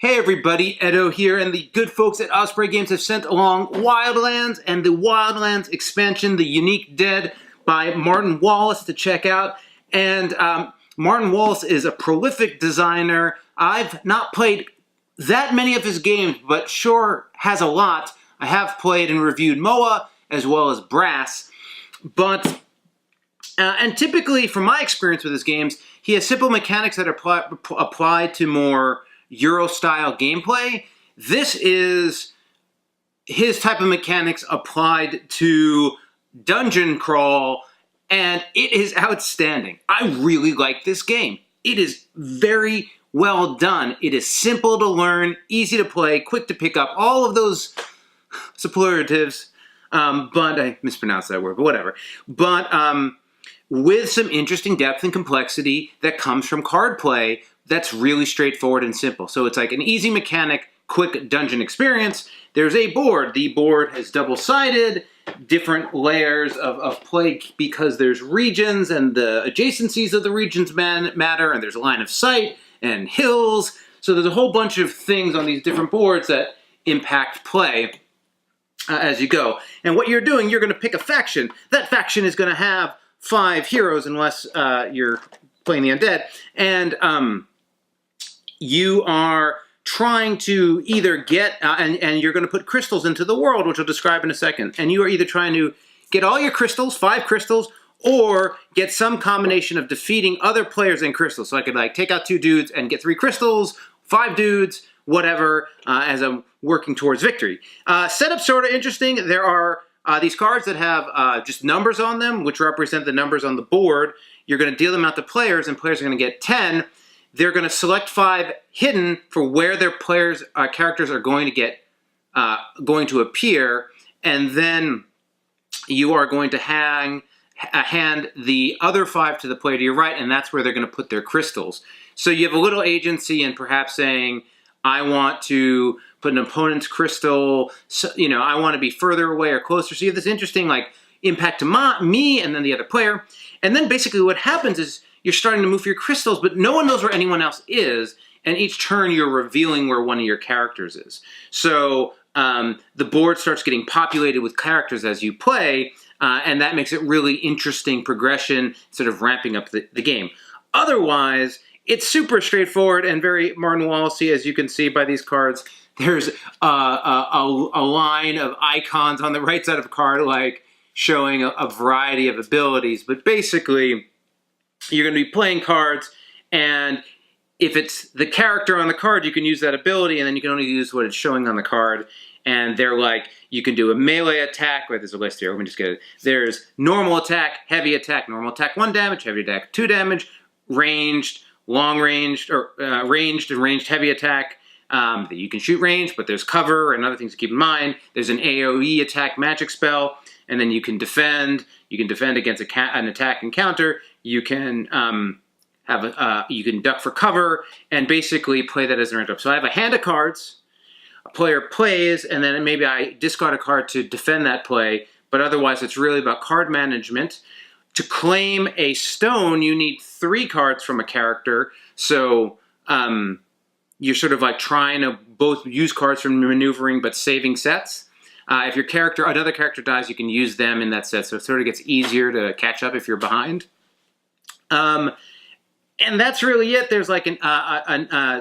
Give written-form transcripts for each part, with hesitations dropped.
Hey everybody, Edo here, and the good folks at Osprey Games have sent along Wildlands and the Wildlands expansion, The Unique Dead, by Martin Wallace to check out. And Martin Wallace is a prolific designer. I've not played that many of his games, but sure has a lot. I have played and reviewed MOA as well as Brass. But, and typically from my experience with his games, he has simple mechanics that apply to more Euro-style gameplay. This is his type of mechanics applied to dungeon crawl, and it is outstanding. I really like this game. It is very well done. It is simple to learn, easy to play, quick to pick up, all of those superlatives, but I mispronounced that word, but whatever. But with some interesting depth and complexity that comes from card play, that's really straightforward and simple. So it's like an easy mechanic, quick dungeon experience. There's a board. The board is double-sided, different layers of play because there's regions and the adjacencies of the regions matter, and there's a line of sight and hills. So there's a whole bunch of things on these different boards that impact play as you go. And what you're doing, you're going to pick a faction. That faction is going to have 5 heroes unless you're playing the undead. And you are trying to either get, and you're going to put crystals into the world, which I'll describe in a second. And you are either trying to get all your crystals, 5 crystals, or get some combination of defeating other players and crystals. So I could like take out 2 dudes and get 3 crystals, 5 dudes, whatever, as I'm working towards victory. Setup sort of interesting. There are these cards that have just numbers on them, which represent the numbers on the board. You're going to deal them out to players, and players are going to get 10. They're going to select 5 hidden for where their players' characters are going to get going to appear, and then you are going to hand the other 5 to the player to your right, and that's where they're going to put their crystals. So you have a little agency in perhaps saying, I want to put an opponent's crystal, so, you know, I want to be further away or closer. So you have this interesting like impact to me and then the other player. And then basically what happens is you're starting to move your crystals, but no one knows where anyone else is, and each turn you're revealing where one of your characters is. So the board starts getting populated with characters as you play, and that makes it really interesting progression, sort of ramping up the game. Otherwise, it's super straightforward and very Martin Wallace-y, as you can see by these cards. There's a line of icons on the right side of a card, like showing a variety of abilities, but basically you're going to be playing cards, and if it's the character on the card, you can use that ability, and then you can only use what it's showing on the card. And they're like, you can do a melee attack, wait, there's a list here, let me just get it. There's normal attack, heavy attack, normal attack 1 damage, heavy attack 2 damage, ranged, long ranged, or ranged and ranged heavy attack. That you can shoot range, but there's cover and other things to keep in mind. There's an AoE attack magic spell, and then you can defend. You can defend against an attack and counter. You can you can duck for cover, and basically play that as an interrupt. So I have a hand of cards. A player plays, and then maybe I discard a card to defend that play. But otherwise, it's really about card management. To claim a stone, you need 3 cards from a character. So you're sort of like trying to both use cards from maneuvering, but saving sets. If your character, another character dies, you can use them in that set, so it sort of gets easier to catch up if you're behind. And that's really it. There's like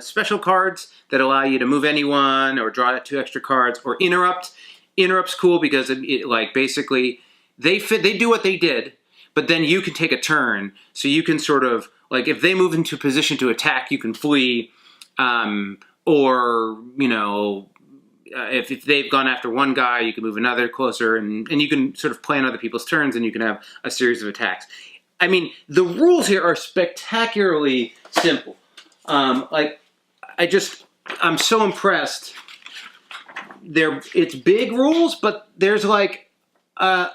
special cards that allow you to move anyone, or draw 2 extra cards, or interrupt. Interrupt's cool because it like basically they do what they did, but then you can take a turn, so you can sort of like if they move into a position to attack, you can flee, or you know. If they've gone after one guy, you can move another closer, and you can sort of play on other people's turns, and you can have a series of attacks. I mean, the rules here are spectacularly simple. I'm so impressed. It's big rules, but there's like a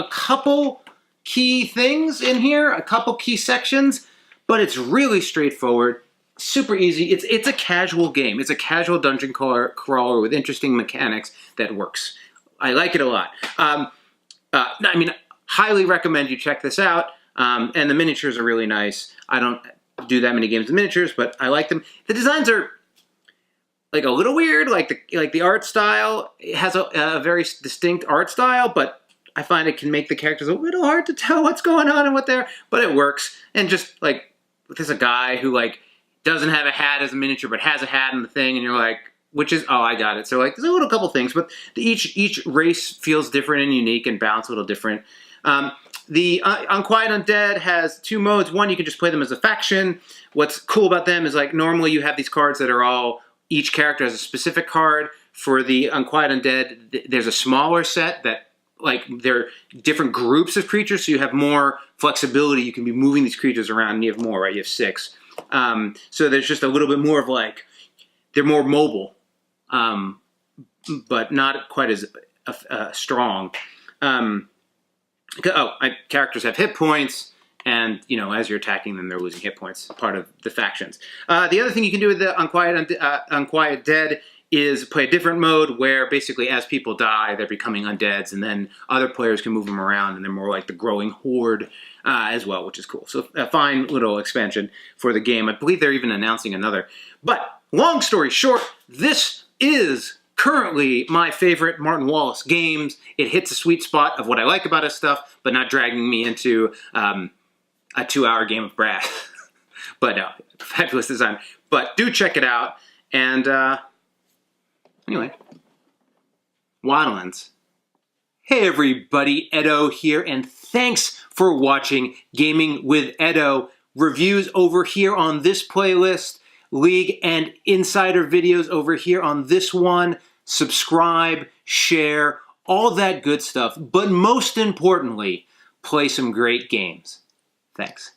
couple key things in here, a couple key sections, but it's really straightforward. Super easy. It's a casual game. It's a casual dungeon crawler with interesting mechanics that works. I like it a lot. I mean, highly recommend you check this out. And the miniatures are really nice. I don't do that many games with miniatures, but I like them. The designs are like a little weird. Like the art style, it has a very distinct art style, but I find it can make the characters a little hard to tell what's going on and what they're. But it works. And just like there's a guy who like doesn't have a hat as a miniature, but has a hat in the thing, and you're like, which is, oh, I got it. So like there's a little couple things, but each race feels different and unique and balanced a little different. The Unquiet Undead has 2 modes. One, you can just play them as a faction. What's cool about them is like normally you have these cards that are all, each character has a specific card. For the Unquiet Undead, there's a smaller set that like they're different groups of creatures, so you have more flexibility. You can be moving these creatures around, and you have more, right? You have 6. So there's just a little bit more of like, they're more mobile, but not quite as strong. Characters have hit points, and you know, as you're attacking them, they're losing hit points. Part of the factions. The other thing you can do with the Unquiet Dead is play a different mode where basically as people die, they're becoming undeads, and then other players can move them around, and they're more like the growing horde as well, which is cool. So a fine little expansion for the game. I believe they're even announcing another. But long story short, this is currently my favorite Martin Wallace games. It hits a sweet spot of what I like about his stuff, but not dragging me into a 2-hour game of Brad. But no, fabulous design. But do check it out. And anyway, Wildlands. Hey everybody, Edo here, and thanks for watching Gaming with Edo. Reviews over here on this playlist, League and Insider videos over here on this one. Subscribe, share, all that good stuff. But most importantly, play some great games. Thanks.